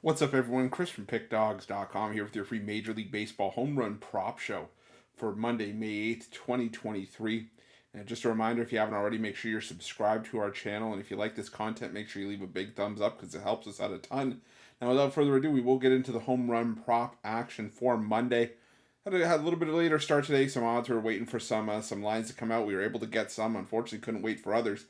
What's up, everyone? Chris from Pickdawgz.com here with your free Major League Baseball home run prop show for Monday, May 8th, 2023. And just a reminder, if you haven't already, make sure you're subscribed to our channel. And if you like this content, make sure you leave a big thumbs up because it helps us out a ton. Now, without further ado, we will get into the home run prop action for Monday. Had a little bit later start today. Some odds were waiting for some lines to come out. We were able to get some. Unfortunately, couldn't wait for others.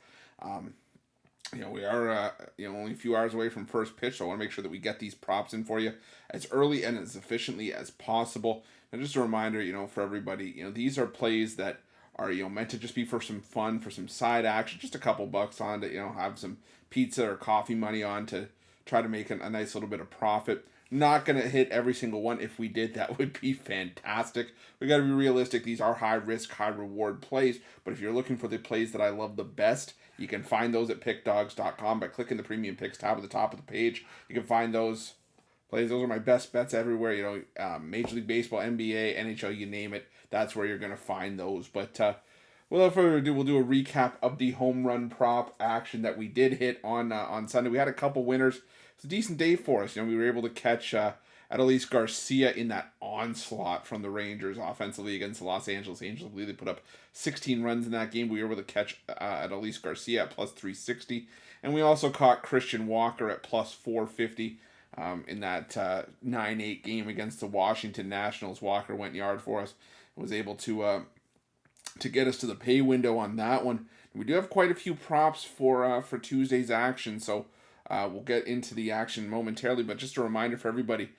We are only a few hours away from first pitch, so I want to make sure that we get these props in for you as early and as efficiently as possible. And just a reminder, for everybody, these are plays that are meant to just be for some fun, for some side action, just a couple bucks on to have some pizza or coffee money on to try to make a nice little bit of profit. Not going to hit every single one. If we did, that would be fantastic. We got to be realistic. These are high risk, high reward plays. But if you're looking for the plays that I love the best, you can find those at pickdawgz.com by clicking the premium picks tab at the top of the page. You can find those plays. Those are my best bets everywhere. Major League Baseball, NBA, NHL, you name it. That's where you're going to find those. But without further ado, we'll do a recap of the home run prop action that we did hit on Sunday. We had a couple winners. It's a decent day for us. We were able to catch Adolis Garcia in that onslaught from the Rangers offensively against the Los Angeles Angels. I believe they put up 16 runs in that game. We were able to catch Adolis Garcia at plus 360. And we also caught Christian Walker at plus 450 in that 9-8 game against the Washington Nationals. Walker went yard for us and was able to get us to the pay window on that one. We do have quite a few props for Tuesday's action, so we'll get into the action momentarily, but just a reminder for everybody,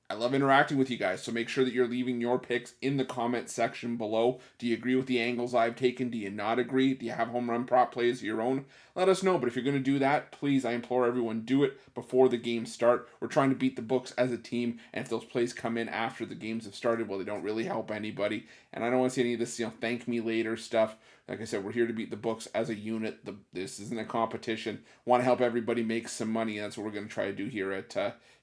I love interacting with you guys, so make sure that you're leaving your picks in the comment section below. Do you agree with the angles I've taken? Do you not agree? Do you have home run prop plays of your own? Let us know, but if you're going to do that, please, I implore everyone, do it before the games start. We're trying to beat the books as a team, and if those plays come in after the games have started, well, they don't really help anybody, and I don't want to see any of this, thank me later stuff. Like I said, we're here to beat the books as a unit. This isn't a competition. Want to help everybody make some money. And that's what we're going to try to do here at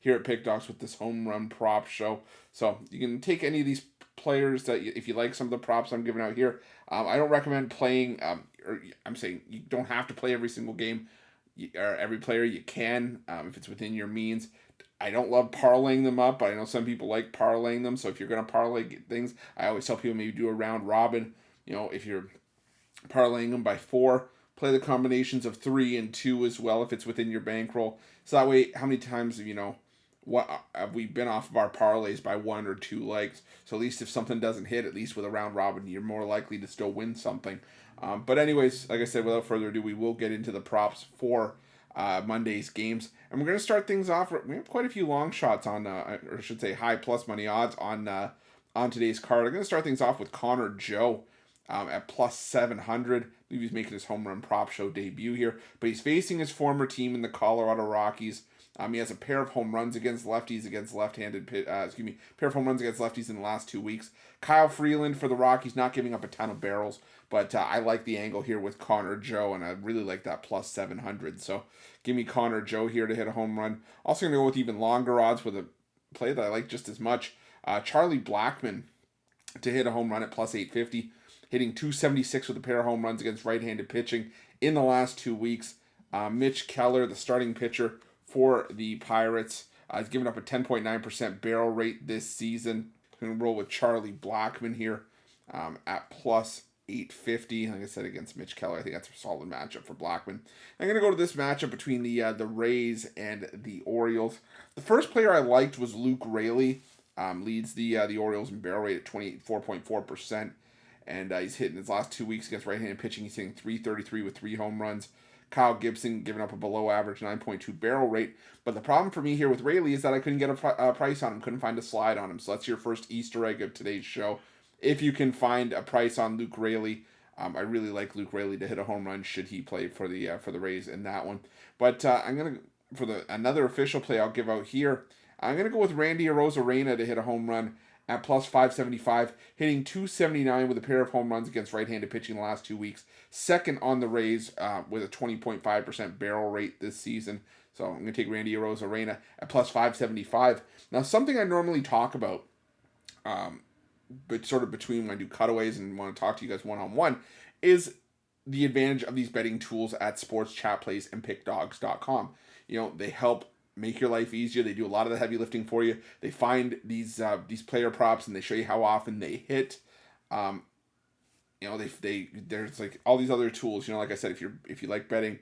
Pickdawgz with this home run prop show. So you can take any of these players that if you like some of the props I'm giving out here. I don't recommend playing. Or I'm saying you don't have to play every single game or every player. You can if it's within your means. I don't love parlaying them up, but I know some people like parlaying them. So if you're going to parlay things, I always tell people maybe do a round robin. If you're parlaying them by 4, play the combinations of 3 and 2 as well if it's within your bankroll. So that way, how many times what have we been off of our parlays by 1 or 2 legs? So at least if something doesn't hit, at least with a round robin, you're more likely to still win something. But anyways, like I said, without further ado, we will get into the props for Monday's games, and we're going to start things off. We have quite a few long shots on, or I should say, high plus money odds on today's card. I'm going to start things off with Connor Joe. At plus 700. I believe he's making his home run prop show debut here, but he's facing his former team in the Colorado Rockies. He has a pair of home runs against lefties against left-handed pair of home runs against lefties in the last 2 weeks. Kyle Freeland for the Rockies, not giving up a ton of barrels, but I like the angle here with Connor Joe, and I really like that plus 700. So give me Connor Joe here to hit a home run. Also going to go with even longer odds with a play that I like just as much. Charlie Blackmon to hit a home run at plus 850. Hitting 276 with a pair of home runs against right-handed pitching in the last 2 weeks. Mitch Keller, the starting pitcher for the Pirates, has given up a 10.9% barrel rate this season. I'm going to roll with Charlie Blackmon here at plus 850. Like I said, against Mitch Keller, I think that's a solid matchup for Blackmon. I'm going to go to this matchup between the Rays and the Orioles. The first player I liked was Luke Raley. Leads the Orioles in barrel rate at 24.4%. And he's hitting his last 2 weeks against right-handed pitching. He's hitting 333 with 3 home runs. Kyle Gibson giving up a below-average 9.2 barrel rate. But the problem for me here with Raley is that I couldn't get a price on him. Couldn't find a slide on him. So that's your first Easter egg of today's show. If you can find a price on Luke Raley, I really like Luke Raley to hit a home run should he play for the Rays in that one. But I'm gonna for another official play I'll give out here. I'm gonna go with Randy Arozarena to hit a home run at plus 575, hitting 279 with a pair of home runs against right-handed pitching in the last 2 weeks. Second on the Rays with a 20.5% barrel rate this season. So I'm going to take Randy Arozarena at plus 575. Now, something I normally talk about, but sort of between when I do cutaways and want to talk to you guys one-on-one, is the advantage of these betting tools at Sports Chat Plays and Pickdawgz.com. They help make your life easier. They do a lot of the heavy lifting for you. They find these player props and they show you how often they hit. Um, there's like all these other tools. Like I said, if you like betting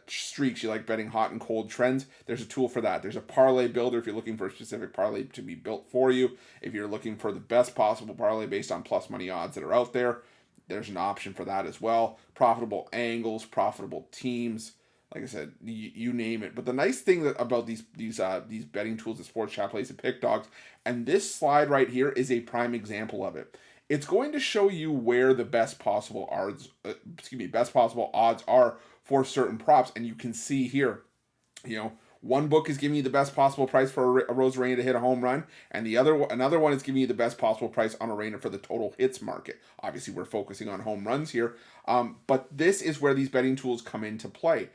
streaks, you like betting hot and cold trends, there's a tool for that. There's a parlay builder if you're looking for a specific parlay to be built for you. If you're looking for the best possible parlay based on plus money odds that are out there, there's an option for that as well. Profitable angles, profitable teams. Like I said, you name it. But the nice thing about these betting tools that Sports Chat plays at Pickdawgz, and this slide right here is a prime example of it. It's going to show you where the best possible odds are for certain props, and you can see here, one book is giving you the best possible price for a Rosarena to hit a home run, and another one is giving you the best possible price on a Reyna for the total hits market. Obviously, we're focusing on home runs here, but this is where these betting tools come into play.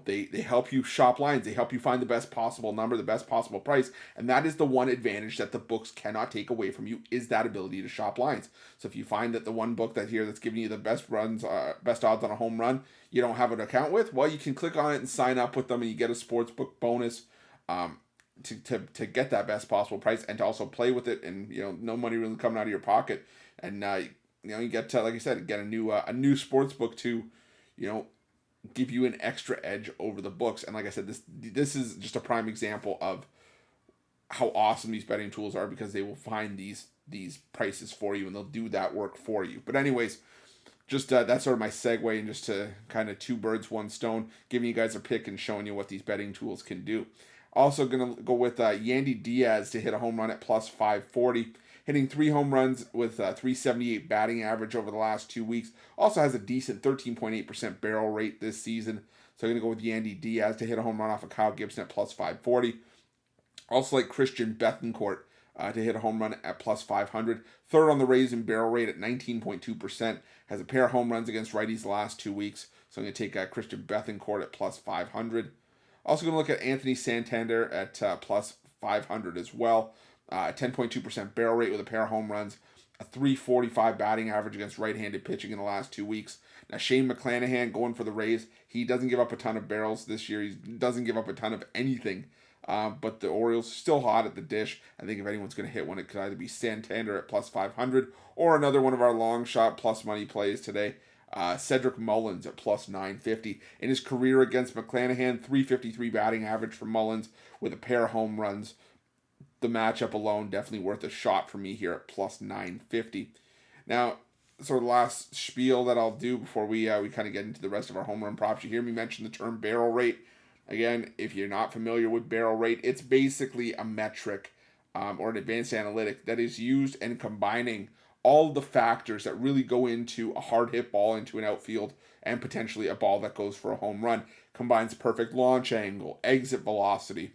They help you shop lines. They help you find the best possible number, the best possible price. And that is the one advantage that the books cannot take away from you, is that ability to shop lines. So if you find that the one book that's giving you the best odds on a home run, you don't have an account with, well, you can click on it and sign up with them, and you get a sports book bonus to get that best possible price and to also play with it. And, no money really coming out of your pocket. And, you get to, like I said, get a new sports book to, give you an extra edge over the books. And like I said, this is just a prime example of how awesome these betting tools are, because they will find these prices for you and they'll do that work for you. But anyways, just that's sort of my segue, and just to kind of two birds, one stone, giving you guys a pick and showing you what these betting tools can do. Also going to go with Yandy Diaz to hit a home run at plus 540. Hitting 3 home runs with 378 batting average over the last 2 weeks. Also has a decent 13.8% barrel rate this season. So I'm going to go with Yandy Diaz to hit a home run off of Kyle Gibson at plus 540. Also like Christian Bethancourt to hit a home run at plus 500. Third on the Rays in barrel rate at 19.2%. Has a pair of home runs against righties the last 2 weeks. So I'm going to take Christian Bethancourt at plus 500. Also going to look at Anthony Santander at plus 500 as well. 10.2% barrel rate with a pair of home runs, a 345 batting average against right-handed pitching in the last 2 weeks. Now, Shane McClanahan going for the Rays. He doesn't give up a ton of barrels this year. He doesn't give up a ton of anything. But the Orioles still hot at the dish. I think if anyone's going to hit one, it could either be Santander at plus 500 or another one of our long shot plus money plays today, Cedric Mullins at plus 950. In his career against McClanahan, 353 batting average for Mullins with a pair of home runs. The matchup alone definitely worth a shot for me here at plus 950. Now, sort of the last spiel that I'll do before we kind of get into the rest of our home run props. You hear me mention the term barrel rate. Again, if you're not familiar with barrel rate, it's basically a metric or an advanced analytic that is used in combining all the factors that really go into a hard hit ball into an outfield and potentially a ball that goes for a home run. Combines perfect launch angle, exit velocity.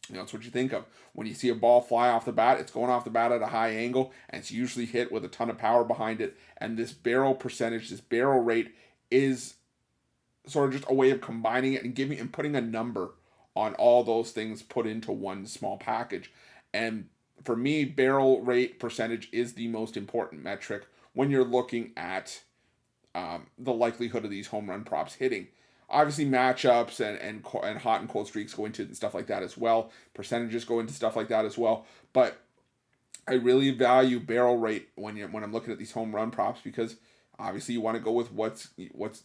That's what you think of. When you see a ball fly off the bat, it's going off the bat at a high angle, and it's usually hit with a ton of power behind it. And this barrel percentage, this barrel rate, is sort of just a way of combining it and putting a number on all those things put into one small package. And for me, barrel rate percentage is the most important metric when you're looking at the likelihood of these home run props hitting. Obviously, matchups and hot and cold streaks go into stuff like that as well. Percentages go into stuff like that as well. But I really value barrel rate when I'm looking at these home run props, because obviously you want to go with what's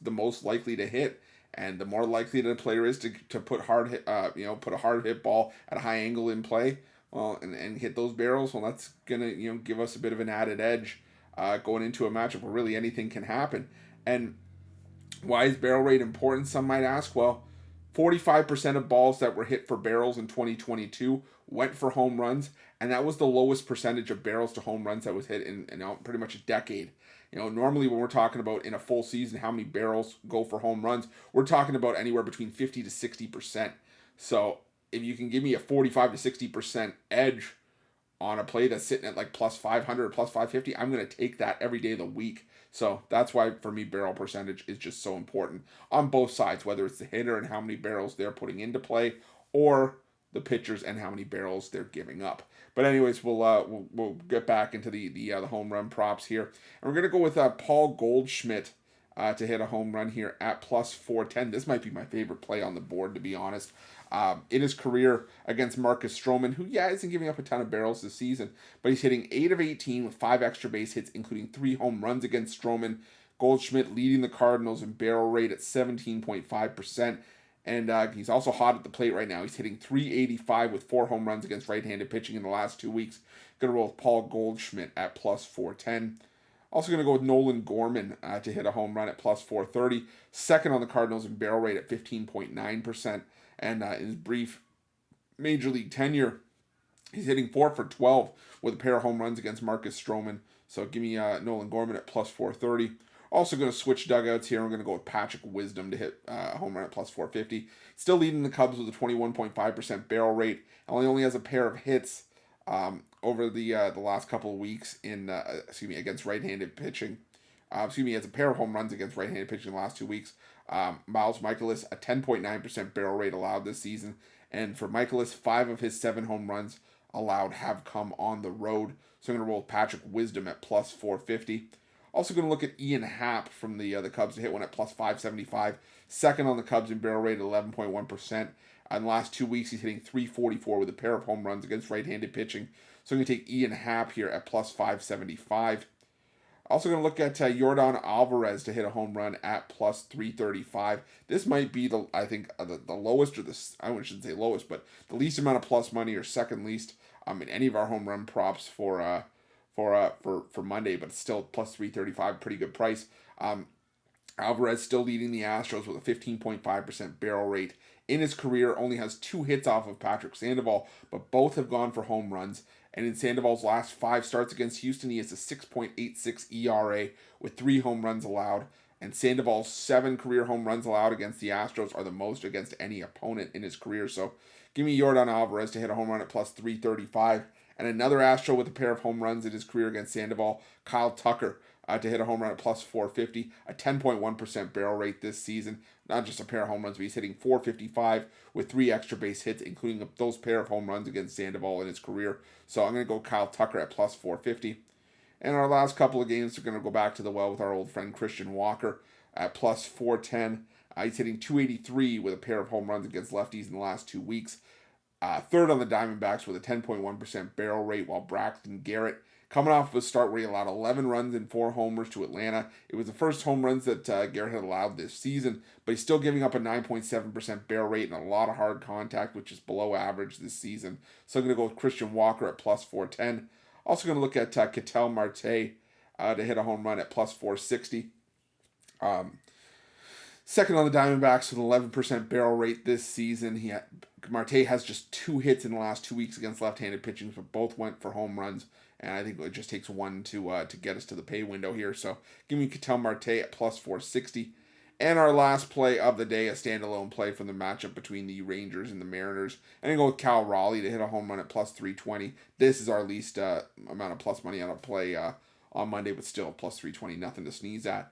the most likely to hit, and the more likely that a player is to put put a hard hit ball at a high angle in play, well, and hit those barrels. Well, that's gonna give us a bit of an added edge going into a matchup where really anything can happen. And why is barrel rate important, some might ask? Well, 45% of balls that were hit for barrels in 2022 went for home runs, and that was the lowest percentage of barrels to home runs that was hit in pretty much a decade. Normally when we're talking about in a full season how many barrels go for home runs, we're talking about anywhere between 50 to 60%. So if you can give me a 45 to 60% edge on a play that's sitting at like plus 500 or plus 550, I'm going to take that every day of the week. So that's why, for me, barrel percentage is just so important on both sides, whether it's the hitter and how many barrels they're putting into play, or the pitchers and how many barrels they're giving up. But anyways, we'll get back into the home run props here. And we're going to go with Paul Goldschmidt to hit a home run here at plus 410. This might be my favorite play on the board, to be honest. In his career against Marcus Stroman, who, isn't giving up a ton of barrels this season, but he's hitting 8 of 18 with 5 extra base hits, including 3 home runs against Stroman. Goldschmidt leading the Cardinals in barrel rate at 17.5%. And he's also hot at the plate right now. He's hitting .385 with 4 home runs against right-handed pitching in the last 2 weeks. Going to roll with Paul Goldschmidt at plus 410. Also going to go with Nolan Gorman to hit a home run at plus 430. Second on the Cardinals in barrel rate at 15.9%. And in his brief major league tenure, he's hitting 4 for 12 with a pair of home runs against Marcus Stroman. So give me Nolan Gorman at plus 430. Also going to switch dugouts here. I'm going to go with Patrick Wisdom to hit a home run at plus 450. Still leading the Cubs with a 21.5% barrel rate. And only has a pair of hits over the last couple of weeks against right-handed pitching. He has a pair of home runs against right-handed pitching in the last 2 weeks. Miles Mikolas, a 10.9% barrel rate allowed this season. And for Mikolas, 5 of his 7 home runs allowed have come on the road. So I'm going to roll with Patrick Wisdom at plus 450. Also going to look at Ian Happ from the Cubs to hit one at plus 575. Second on the Cubs in barrel rate at 11.1%. In the last 2 weeks, he's hitting .344 with a pair of home runs against right-handed pitching. So I'm going to take Ian Happ here at plus 575. Also going to look at Yordan Alvarez to hit a home run at plus 335. This might be the lowest, or I shouldn't say lowest, but the least amount of plus money, or second least in any of our home run props for Monday, but it's still plus 335, pretty good price. Alvarez still leading the Astros with a 15.5% barrel rate. In his career, only has 2 hits off of Patrick Sandoval, but both have gone for home runs. And in Sandoval's last 5 starts against Houston, he has a 6.86 ERA with 3 home runs allowed. And Sandoval's 7 career home runs allowed against the Astros are the most against any opponent in his career. So give me Yordan Alvarez to hit a home run at plus 335. And another Astro with a pair of home runs in his career against Sandoval, Kyle Tucker, to hit a home run at plus 450, a 10.1% barrel rate this season. Not just a pair of home runs, but he's hitting .455 with 3 extra base hits, including those pair of home runs against Sandoval in his career. So I'm going to go Kyle Tucker at plus 450. And our last couple of games are going to go back to the well with our old friend Christian Walker at plus 410. He's hitting .283 with a pair of home runs against lefties in the last 2 weeks. Third on the Diamondbacks with a 10.1% barrel rate, while Braxton Garrett, coming off of a start where he allowed 11 runs and 4 homers to Atlanta. It was the first home runs that Garrett had allowed this season, but he's still giving up a 9.7% barrel rate and a lot of hard contact, which is below average this season. So I'm going to go with Christian Walker at plus 410. Also going to look at Ketel Marte to hit a home run at plus 460. Second on the Diamondbacks with an 11% barrel rate this season. Marte has just 2 hits in the last 2 weeks against left-handed pitching, but both went for home runs. And I think it just takes one to get us to the pay window here. So give me Ketel Marte at plus 460. And our last play of the day, a standalone play from the matchup between the Rangers and the Mariners. And I go with Cal Raleigh to hit a home run at plus 320. This is our least amount of plus money on a play on Monday, but still plus 320, nothing to sneeze at.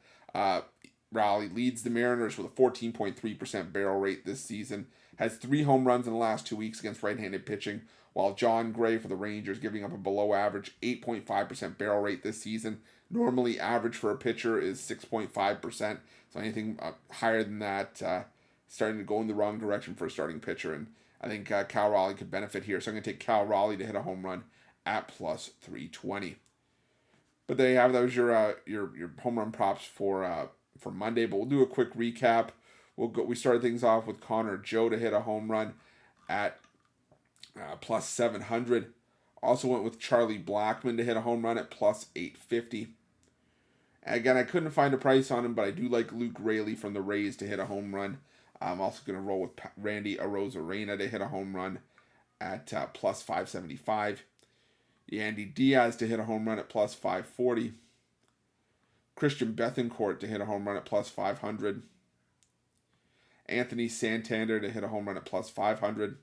Raleigh leads the Mariners with a 14.3% barrel rate this season. Has 3 home runs in the last 2 weeks against right-handed pitching, while John Gray for the Rangers giving up a below-average 8.5% barrel rate this season. Normally, average for a pitcher is 6.5%, so anything higher than that, starting to go in the wrong direction for a starting pitcher, and I think Cal Raleigh could benefit here. So I'm going to take Cal Raleigh to hit a home run at plus 320. But there you have those your home run props for Monday. But we'll do a quick recap. We started things off with Connor Joe to hit a home run at plus 700. Also went with Charlie Blackmon to hit a home run at plus 850. Again, I couldn't find a price on him, but I do like Luke Raley from the Rays to hit a home run. I'm also going to roll with Randy Arozarena to hit a home run at plus 575. Yandy Diaz to hit a home run at plus 540. Christian Bethancourt to hit a home run at plus 500. Anthony Santander to hit a home run at plus 500.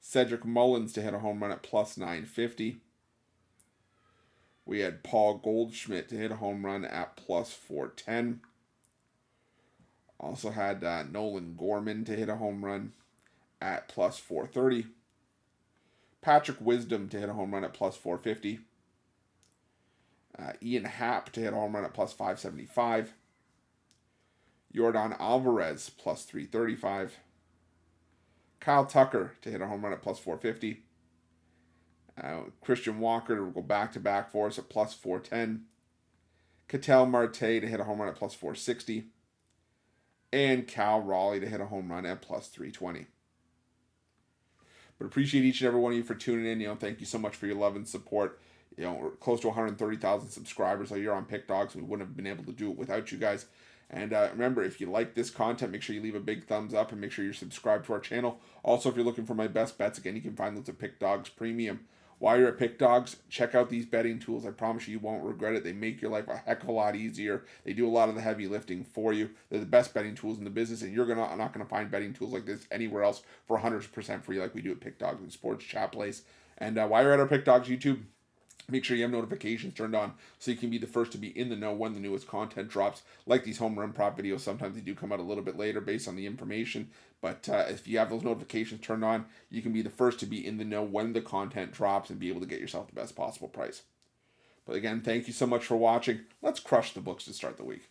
Cedric Mullins to hit a home run at plus 950. We had Paul Goldschmidt to hit a home run at plus 410. Also had Nolan Gorman to hit a home run at plus 430. Patrick Wisdom to hit a home run at plus 450. Ian Happ to hit a home run at plus 575. Yordan Alvarez, plus 335. Kyle Tucker to hit a home run at plus 450. Christian Walker to go back-to-back for us at plus 410. Ketel Marte to hit a home run at plus 460. And Cal Raleigh to hit a home run at plus 320. But appreciate each and every one of you for tuning in. Thank you so much for your love and support. We're close to 130,000 subscribers here on Pickdawgz. We wouldn't have been able to do it without you guys. And remember, if you like this content, make sure you leave a big thumbs up and make sure you're subscribed to our channel. Also, if you're looking for my best bets, again, you can find those at Pickdawgz Premium. While you're at Pickdawgz, check out these betting tools. I promise you won't regret it. They make your life a heck of a lot easier. They do a lot of the heavy lifting for you. They're the best betting tools in the business, and you're not going to find betting tools like this anywhere else for 100% free like we do at Pickdawgz and Sports Chat Place. And while you're at our Pickdawgz YouTube, make sure you have notifications turned on so you can be the first to be in the know when the newest content drops. Like these home run prop videos, sometimes they do come out a little bit later based on the information. But if you have those notifications turned on, you can be the first to be in the know when the content drops and be able to get yourself the best possible price. But again, thank you so much for watching. Let's crush the books to start the week.